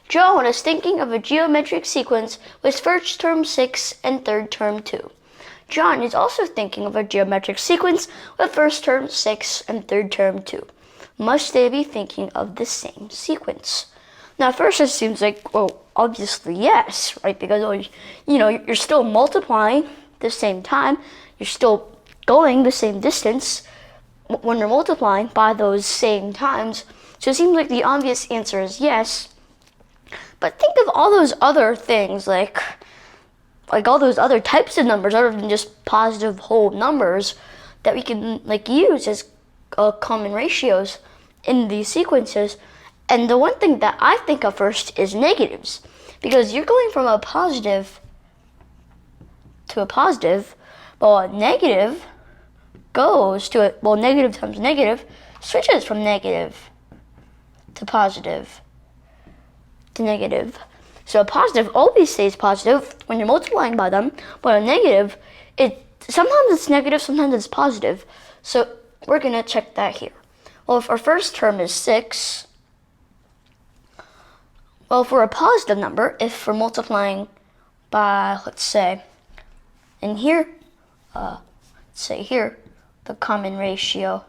Joan is thinking of a geometric sequence with first term 6 and third term 2. John is also thinking of a geometric sequence with first term 6 and third term 2. Must they be thinking of the same sequence? Now, at first it seems like, well, obviously yes, right? Because, you're still multiplying the same time. You're still going the same distance when you're multiplying by those same times. So it seems like the obvious answer is yes. But think of all those other things, like all those other types of numbers other than just positive whole numbers that we can use as common ratios in these sequences. And the one thing that I think of first is negatives, because you're going from a positive to a positive. Well, a negative goes to it. Well, negative times negative switches from negative to positive to negative. So a positive always stays positive when you're multiplying by them, but a negative, sometimes it's negative, sometimes it's positive. So we're gonna check that here. Well, if our first term is 6, well, for a positive number, if we're multiplying by, let's say, in here, let's say here, the common ratio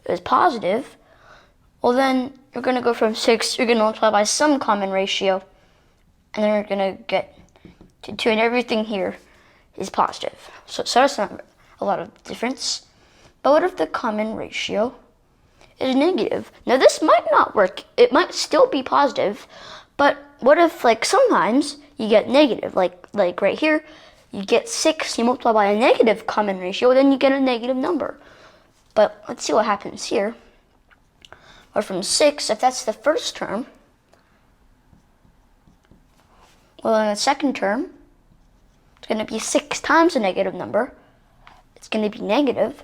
is positive, well then you're going to go from 6, you're going to multiply by some common ratio, and then you're going to get to 2, and everything here is positive. So that's not a lot of difference. But what if the common ratio is negative? Now this might not work. It might still be positive, but what if sometimes you get negative, like right here, you get 6, you multiply by a negative common ratio, then you get a negative number. But let's see what happens here. Or from 6, if that's the first term, well, in the second term, it's going to be 6 times a negative number. It's going to be negative.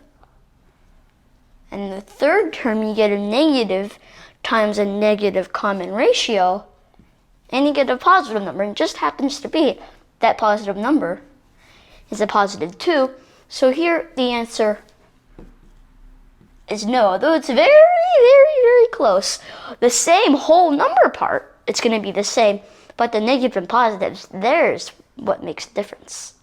And in the third term, you get a negative times a negative common ratio, and you get a positive number. And it just happens to be that positive number is a positive 2. So here, the answer is no, although it's very, very, very close. The same whole number part, it's going to be the same, but the negative and positives, there's what makes the difference.